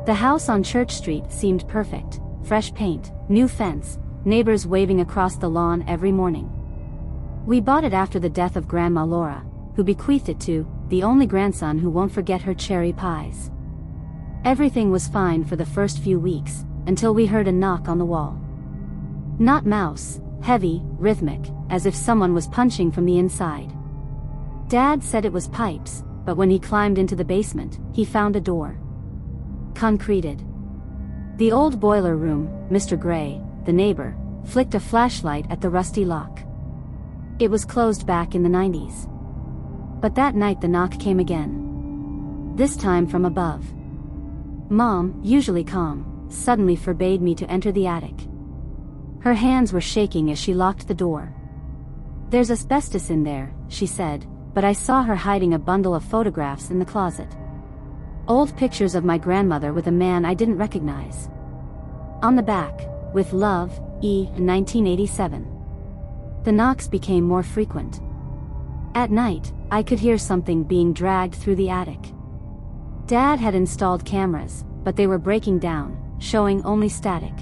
The house on Church Street seemed perfect: fresh paint, new fence, neighbors waving across the lawn every morning. We bought it after the death of Grandma Laura, who bequeathed it to the only grandson who won't forget her cherry pies. Everything was fine for the first few weeks, until we heard a knock on the wall. Not mouse, heavy, rhythmic, as if someone was punching from the inside. Dad said it was pipes, but when he climbed into the basement, he found a door. Concreted. The old boiler room. Mr. Gray, the neighbor, flicked a flashlight at the rusty lock. It was closed back in the 90s. But that night the knock came again. This time from above. Mom, usually calm, suddenly forbade me to enter the attic. Her hands were shaking as she locked the door. "There's asbestos in there," she said, but I saw her hiding a bundle of photographs in the closet. Old pictures of my grandmother with a man I didn't recognize. On the back, "With love, E. 1987. The knocks became more frequent. At night, I could hear something being dragged through the attic. Dad had installed cameras, but they were breaking down, showing only static.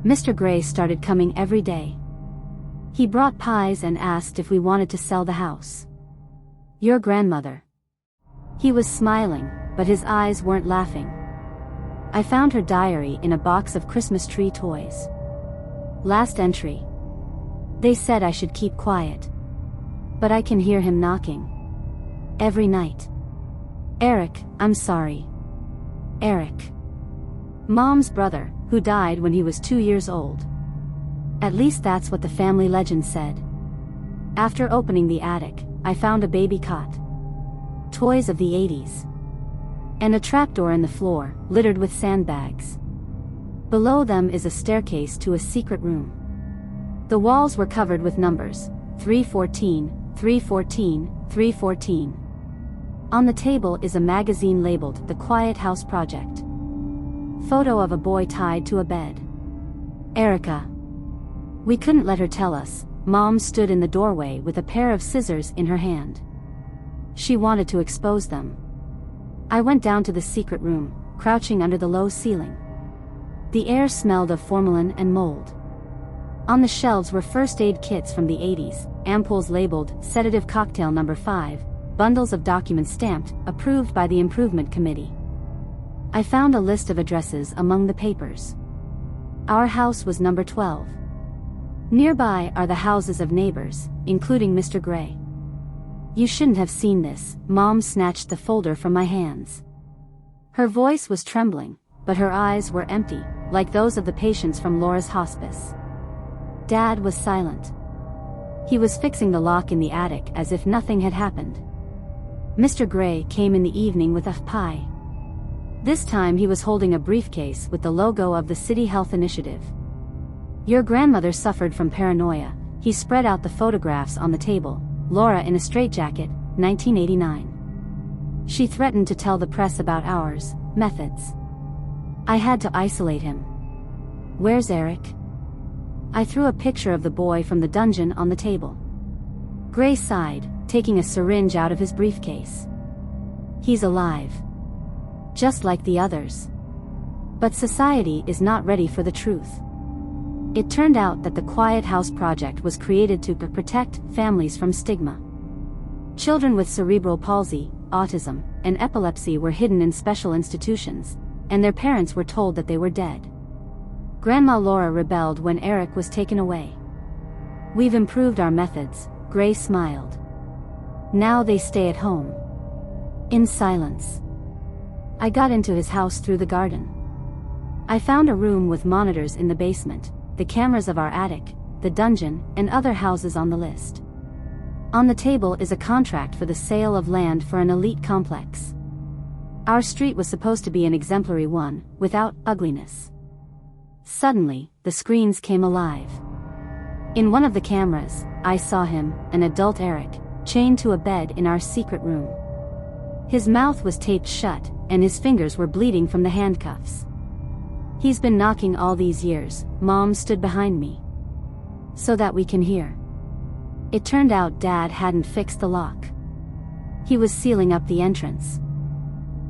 Mr. Gray started coming every day. He brought pies and asked if we wanted to sell the house. "Your grandmother." He was smiling, but his eyes weren't laughing. I found her diary in a box of Christmas tree toys. Last entry. They said I should keep quiet. But I can hear him knocking. Every night. "Eric, I'm sorry." Eric. Mom's brother, who died when he was 2 years old. At least that's what the family legend said. After opening the attic, I found a baby cot. Toys of the 80s. And a trapdoor in the floor, littered with sandbags. Below them is a staircase to a secret room. The walls were covered with numbers: 314, 314, 314. On the table is a magazine labeled The Quiet House Project. Photo of a boy tied to a bed. Erica. We couldn't let her tell us. Mom stood in the doorway with a pair of scissors in her hand. She wanted to expose them. I went down to the secret room, crouching under the low ceiling. The air smelled of formalin and mold. On the shelves were first aid kits from the 80s, ampoules labeled Sedative Cocktail No. 5, bundles of documents stamped, approved by the Improvement Committee. I found a list of addresses among the papers. Our house was number 12. Nearby are the houses of neighbors, including Mr. Gray. "You shouldn't have seen this." Mom snatched the folder from my hands. Her voice was trembling, but her eyes were empty, like those of the patients from Laura's hospice. Dad was silent. He was fixing the lock in the attic as if nothing had happened. Mr. Gray came in the evening with a pie. This time he was holding a briefcase with the logo of the City Health Initiative. "Your grandmother suffered from paranoia." He spread out the photographs on the table. "Laura in a straitjacket, 1989. She threatened to tell the press about ours methods. I had to isolate him." "Where's Eric?" I threw a picture of the boy from the dungeon on the table. Gray sighed, taking a syringe out of his briefcase. "He's alive. Just like the others. But society is not ready for the truth." It turned out that the Quiet House Project was created to protect families from stigma. Children with cerebral palsy, autism, and epilepsy were hidden in special institutions, and their parents were told that they were dead. Grandma Laura rebelled when Eric was taken away. "We've improved our methods," Gray smiled. "Now they stay at home." In silence. I got into his house through the garden. I found a room with monitors in the basement, the cameras of our attic, the dungeon, and other houses on the list. On the table is a contract for the sale of land for an elite complex. Our street was supposed to be an exemplary one, without ugliness. Suddenly, the screens came alive. In one of the cameras, I saw him, an adult Eric, chained to a bed in our secret room. His mouth was taped shut, and his fingers were bleeding from the handcuffs. "He's been knocking all these years," Mom stood behind me. "So that we can hear." It turned out Dad hadn't fixed the lock. He was sealing up the entrance.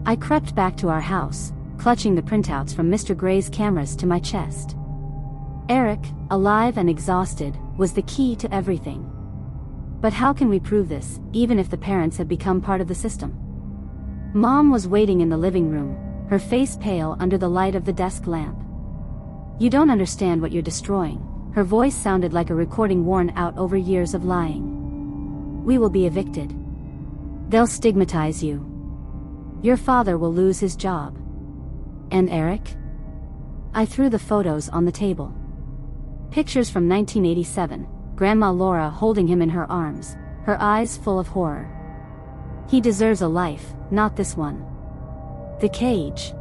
I crept back to our house, clutching the printouts from Mr. Gray's cameras to my chest. Eric, alive and exhausted, was the key to everything. But how can we prove this, even if the parents have become part of the system? Mom was waiting in the living room, her face pale under the light of the desk lamp. "You don't understand what you're destroying." Her voice sounded like a recording worn out over years of lying. "We will be evicted. They'll stigmatize you. Your father will lose his job. And Eric?" I threw the photos on the table. Pictures from 1987, Grandma Laura holding him in her arms, her eyes full of horror. "He deserves a life, not this one." The cage.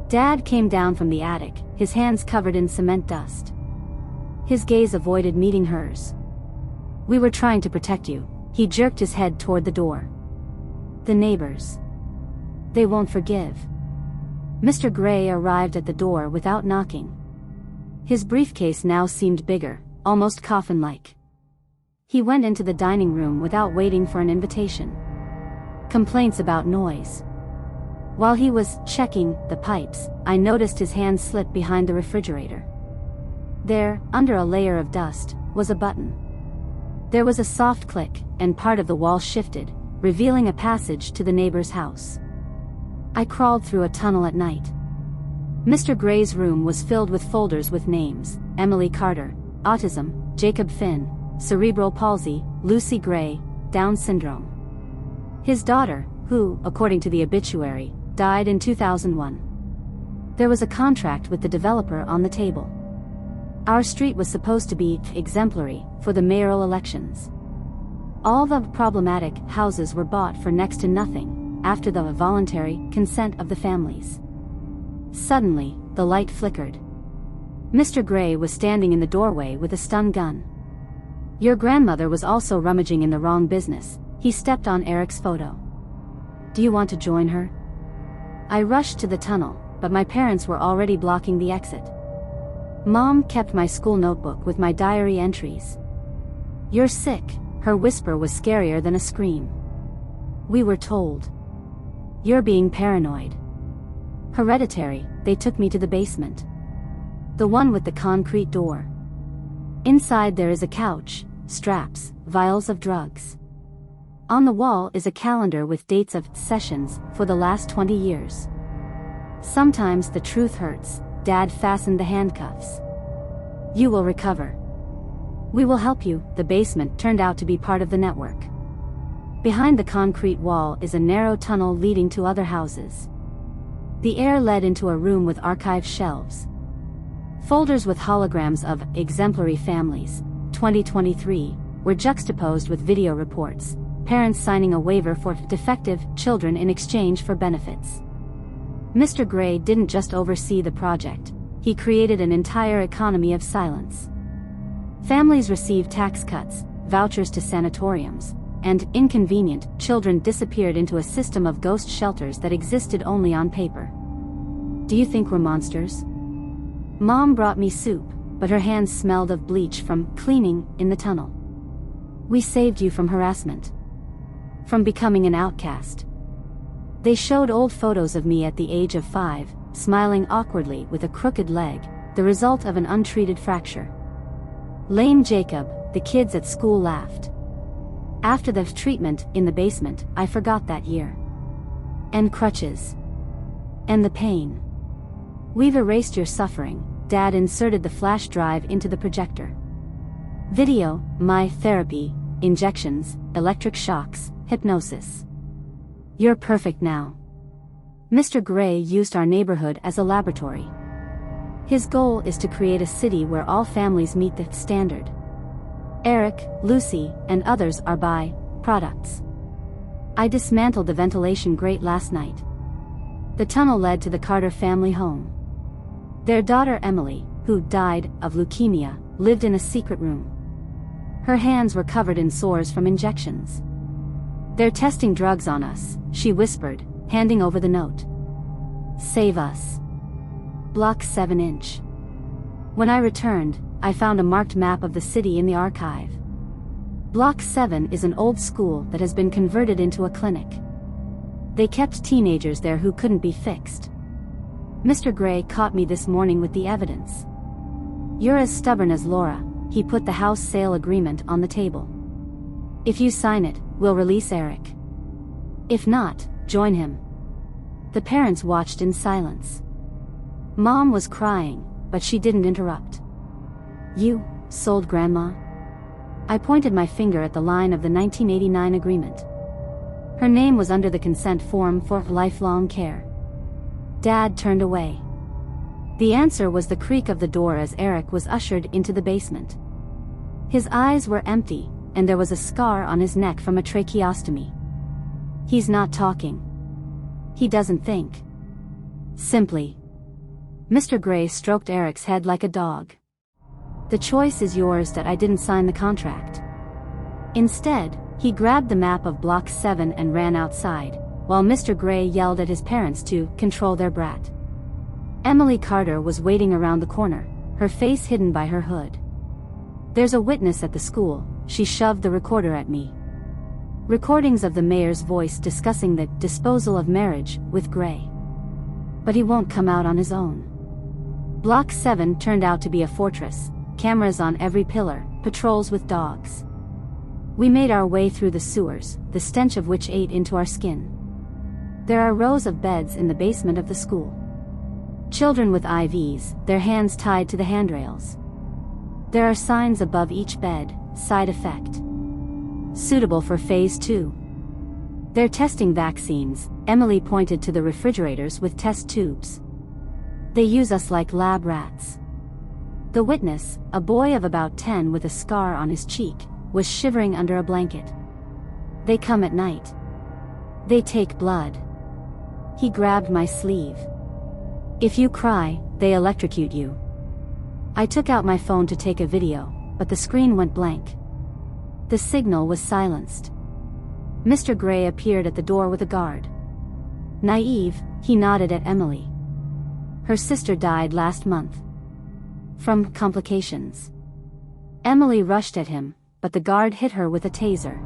Dad came down from the attic, his hands covered in cement dust. His gaze avoided meeting hers. "We were trying to protect you." He jerked his head toward the door. "The neighbors. They won't forgive." Mr. Gray arrived at the door without knocking. His briefcase now seemed bigger, almost coffin-like. He went into the dining room without waiting for an invitation. Complaints about noise. While he was checking the pipes, I noticed his hand slip behind the refrigerator. There, under a layer of dust, was a button. There was a soft click, and part of the wall shifted, revealing a passage to the neighbor's house. I crawled through a tunnel at night. Mr. Gray's room was filled with folders with names: Emily Carter, autism; Jacob Finn, cerebral palsy; Lucy Gray, Down syndrome. His daughter, who, according to the obituary, died in 2001. There was a contract with the developer on the table. Our street was supposed to be exemplary for the mayoral elections. All the problematic houses were bought for next to nothing, after the voluntary consent of the families. Suddenly, the light flickered. Mr. Gray was standing in the doorway with a stun gun. "Your grandmother was also rummaging in the wrong business." He stepped on Eric's photo. "Do you want to join her?" I rushed to the tunnel, but my parents were already blocking the exit. Mom kept my school notebook with my diary entries. "You're sick." Her whisper was scarier than a scream. "We were told. You're being paranoid." Hereditary. They took me to the basement. The one with the concrete door. Inside there is a couch, straps, vials of drugs. On the wall is a calendar with dates of sessions for the last 20 years. "Sometimes the truth hurts." Dad fastened the handcuffs. "You will recover. We will help you." The basement turned out to be part of the network. Behind the concrete wall is a narrow tunnel leading to other houses. The air led into a room with archive shelves. Folders with holograms of exemplary families, 2023, were juxtaposed with video reports, parents signing a waiver for defective children in exchange for benefits. Mr. Gray didn't just oversee the project, he created an entire economy of silence. Families received tax cuts, vouchers to sanatoriums, and, inconvenient, children disappeared into a system of ghost shelters that existed only on paper. "Do you think we're monsters?" Mom brought me soup, but her hands smelled of bleach from cleaning in the tunnel. "We saved you from harassment. From becoming an outcast." They showed old photos of me at the age of 5, smiling awkwardly with a crooked leg, the result of an untreated fracture. Lame Jacob, the kids at school laughed. After the treatment in the basement, I forgot that year. And crutches. And the pain. "We've erased your suffering." Dad inserted the flash drive into the projector. Video, my therapy, injections, electric shocks, hypnosis. "You're perfect now." Mr. Gray used our neighborhood as a laboratory. His goal is to create a city where all families meet the standard. Eric, Lucy, and others are by-products. I dismantled the ventilation grate last night. The tunnel led to the Carter family home. Their daughter Emily, who died of leukemia, lived in a secret room. Her hands were covered in sores from injections. "They're testing drugs on us," she whispered, handing over the note. "Save us. Block 7-inch. When I returned, I found a marked map of the city in the archive. Block 7 is an old school that has been converted into a clinic. They kept teenagers there who couldn't be fixed. Mr. Gray caught me this morning with the evidence. You're as stubborn as Laura. He put the house sale agreement on the table. If you sign it, we'll release Eric. If not, join him. The parents watched in silence. Mom was crying, but she didn't interrupt. You sold Grandma? I pointed my finger at the line of the 1989 agreement. Her name was under the consent form for lifelong care. Dad turned away. The answer was the creak of the door as Eric was ushered into the basement. His eyes were empty, and there was a scar on his neck from a tracheostomy. He's not talking. He doesn't think. Simply. Mr. Gray stroked Eric's head like a dog. The choice is yours that I didn't sign the contract. Instead, he grabbed the map of Block 7 and ran outside, while Mr. Gray yelled at his parents to control their brat. Emily Carter was waiting around the corner, her face hidden by her hood. There's a witness at the school, she shoved the recorder at me. Recordings of the mayor's voice discussing the disposal of marriage with Gray. But he won't come out on his own. Block 7 turned out to be a fortress, cameras on every pillar, patrols with dogs. We made our way through the sewers, the stench of which ate into our skin. There are rows of beds in the basement of the school. Children with IVs, their hands tied to the handrails. There are signs above each bed, side effect. Suitable for phase 2. They're testing vaccines, Emily pointed to the refrigerators with test tubes. They use us like lab rats. The witness, a boy of about 10 with a scar on his cheek, was shivering under a blanket. They come at night. They take blood. He grabbed my sleeve. If you cry, they electrocute you. I took out my phone to take a video, but the screen went blank. The signal was silenced. Mr. Gray appeared at the door with a guard. Naive, he nodded at Emily. Her sister died last month. From complications. Emily rushed at him, but the guard hit her with a taser.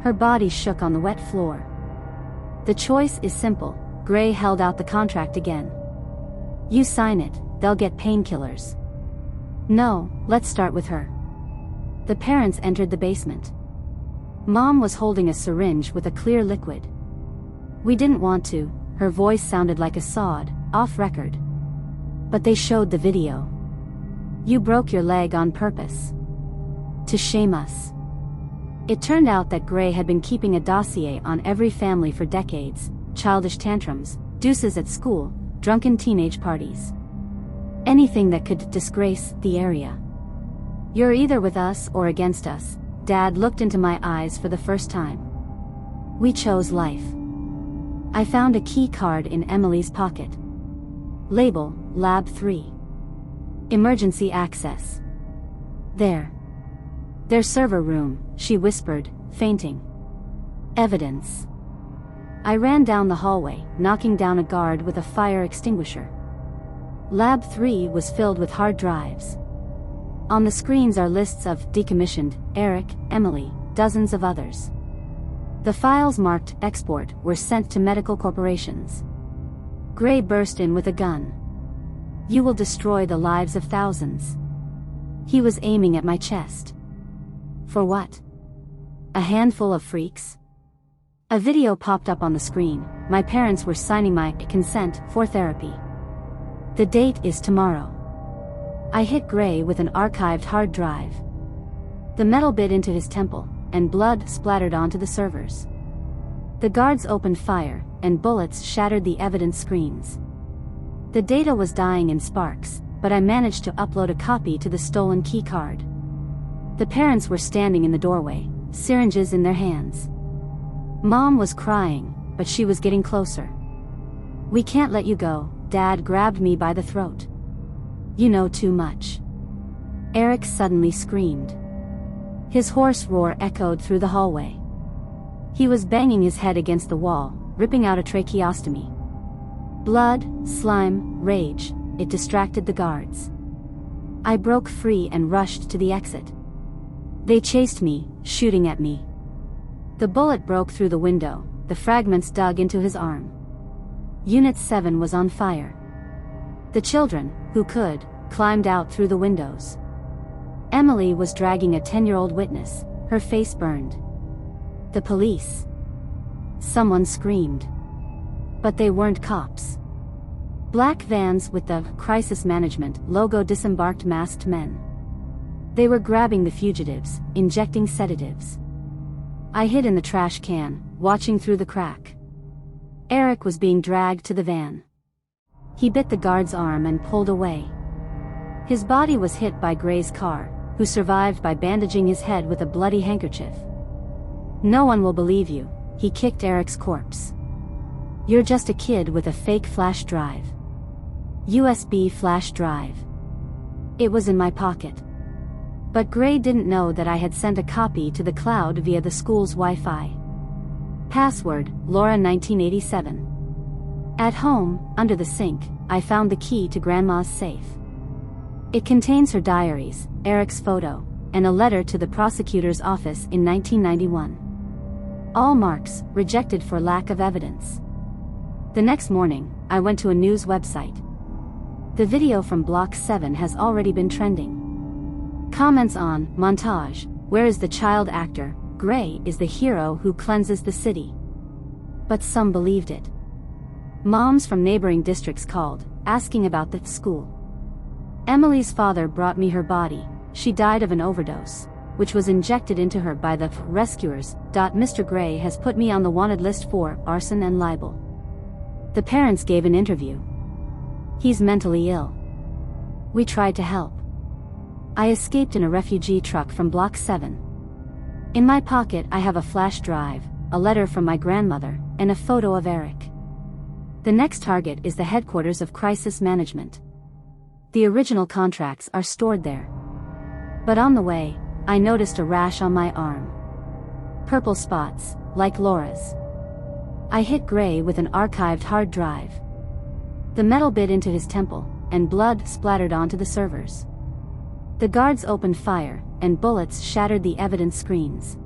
Her body shook on the wet floor. The choice is simple. Gray held out the contract again. You sign it, they'll get painkillers. No, let's start with her. The parents entered the basement. Mom was holding a syringe with a clear liquid. We didn't want to, her voice sounded like a sod, off record. But they showed the video. You broke your leg on purpose. To shame us. It turned out that Gray had been keeping a dossier on every family for decades, childish tantrums, deuces at school, drunken teenage parties. Anything that could disgrace the area. You're either with us or against us. Dad looked into my eyes for the first time. We chose life. I found a key card in Emily's pocket. Label, Lab 3. Emergency access. There. Their server room, she whispered, fainting. Evidence. I ran down the hallway, knocking down a guard with a fire extinguisher. Lab 3 was filled with hard drives. On the screens are lists of decommissioned, Eric, Emily, dozens of others. The files marked export were sent to medical corporations. Gray burst in with a gun. You will destroy the lives of thousands. He was aiming at my chest. For what? A handful of freaks? A video popped up on the screen. My parents were signing my consent for therapy. The date is tomorrow. I hit Gray with an archived hard drive. The metal bit into his temple, and blood splattered onto the servers. The guards opened fire, and bullets shattered the evidence screens. The data was dying in sparks, but I managed to upload a copy to the stolen key card. The parents were standing in the doorway, syringes in their hands. Mom was crying, but she was getting closer. We can't let you go, Dad grabbed me by the throat. You know too much. Eric suddenly screamed. His hoarse roar echoed through the hallway. He was banging his head against the wall, ripping out a tracheostomy. Blood, slime, rage, it distracted the guards. I broke free and rushed to the exit. They chased me, shooting at me. The bullet broke through the window, the fragments dug into his arm. Unit 7 was on fire. The children, who could, climbed out through the windows. Emily was dragging a 10-year-old witness, her face burned. The police. Someone screamed. But they weren't cops. Black vans with the crisis management logo disembarked masked men. They were grabbing the fugitives, injecting sedatives. I hid in the trash can, watching through the crack. Eric was being dragged to the van. He bit the guard's arm and pulled away. His body was hit by Gray's car, who survived by bandaging his head with a bloody handkerchief. No one will believe you, he kicked Eric's corpse. You're just a kid with a fake flash drive. USB flash drive. It was in my pocket. But Gray didn't know that I had sent a copy to the cloud via the school's Wi-Fi. Password, Laura 1987. At home, under the sink, I found the key to Grandma's safe. It contains her diaries, Eric's photo, and a letter to the prosecutor's office in 1991. All marks, rejected for lack of evidence. The next morning, I went to a news website. The video from Block 7 has already been trending. Comments on, montage, where is the child actor, Gray is the hero who cleanses the city. But some believed it. Moms from neighboring districts called, asking about the school. Emily's father brought me her body, she died of an overdose, which was injected into her by the rescuers. Mr. Gray has put me on the wanted list for arson and libel. The parents gave an interview. He's mentally ill. We tried to help. I escaped in a refugee truck from Block 7. In my pocket I have a flash drive, a letter from my grandmother, and a photo of Eric. The next target is the headquarters of Crisis Management. The original contracts are stored there. But on the way, I noticed a rash on my arm. Purple spots, like Laura's. I hit Gray with an archived hard drive. The metal bit into his temple, and blood splattered onto the servers. The guards opened fire, and bullets shattered the evidence screens.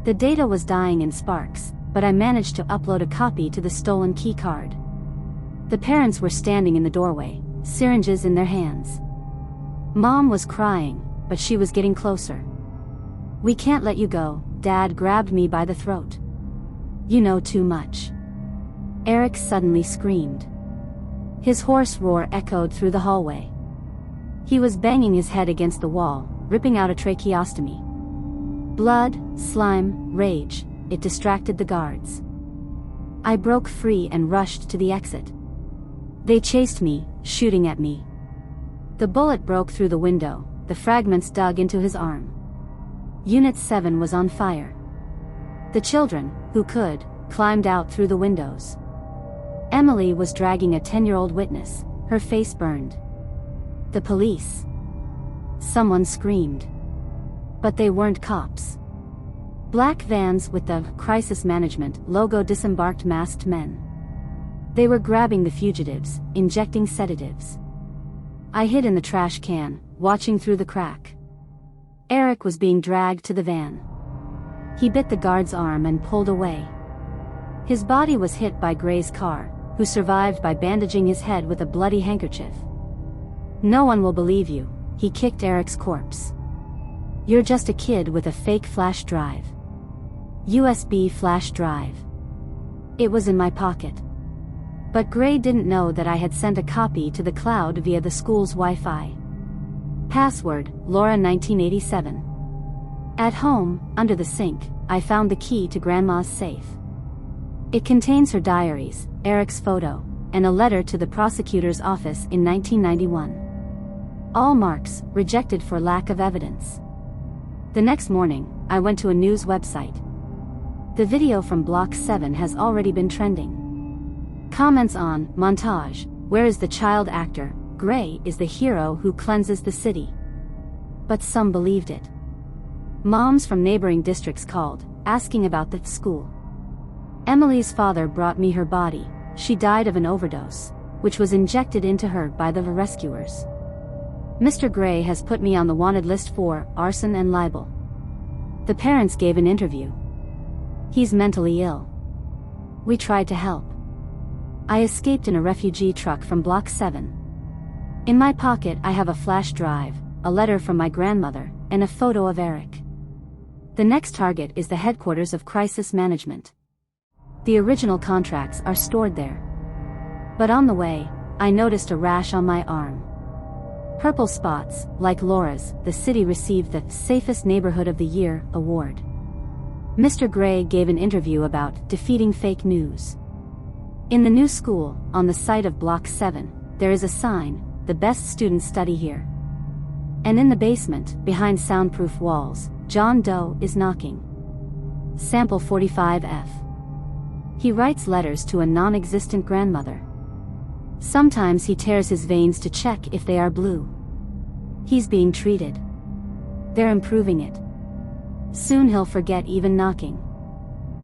The data was dying in sparks, but I managed to upload a copy to the stolen key card. The parents were standing in the doorway, syringes in their hands. Mom was crying, but she was getting closer. We can't let you go, Dad grabbed me by the throat. You know too much. Eric suddenly screamed. His hoarse roar echoed through the hallway. He was banging his head against the wall, ripping out a tracheostomy. Blood, slime, rage, it distracted the guards. I broke free and rushed to the exit. They chased me, shooting at me. The bullet broke through the window, the fragments dug into his arm. Unit 7 was on fire. The children, who could, climbed out through the windows. Emily was dragging a 10-year-old witness, her face burned. The police. Someone screamed. But they weren't cops. Black vans with the Crisis Management logo disembarked masked men. They were grabbing the fugitives, injecting sedatives. I hid in the trash can, watching through the crack. Eric was being dragged to the van. He bit the guard's arm and pulled away. His body was hit by Gray's car, who survived by bandaging his head with a bloody handkerchief. No one will believe you, he kicked Eric's corpse. You're just a kid with a fake flash drive. USB flash drive. It was in my pocket. But Gray didn't know that I had sent a copy to the cloud via the school's Wi-Fi. Password, Laura 1987. At home, under the sink, I found the key to Grandma's safe. It contains her diaries, Eric's photo, and a letter to the prosecutor's office in 1991. All marks, rejected for lack of evidence. The next morning, I went to a news website. The video from Block 7 has already been trending. Comments on, montage, where is the child actor, Gray is the hero who cleanses the city. But some believed it. Moms from neighboring districts called, asking about the school. Emily's father brought me her body, she died of an overdose, which was injected into her by the rescuers. Mr. Gray has put me on the wanted list for arson and libel. The parents gave an interview. He's mentally ill. We tried to help. I escaped in a refugee truck from Block 7. In my pocket I have a flash drive, a letter from my grandmother, and a photo of Eric. The next target is the headquarters of crisis management. The original contracts are stored there. But on the way, I noticed a rash on my arm. Purple spots, like Laura's. The city received the Safest Neighborhood of the Year award. Mr. Gray gave an interview about defeating fake news. In the new school, on the site of Block 7, there is a sign, "The best students study here." And in the basement, behind soundproof walls, John Doe is knocking. Sample 45F. He writes letters to a non-existent grandmother. Sometimes he tears his veins to check if they are blue. He's being treated. They're improving it. Soon he'll forget even knocking.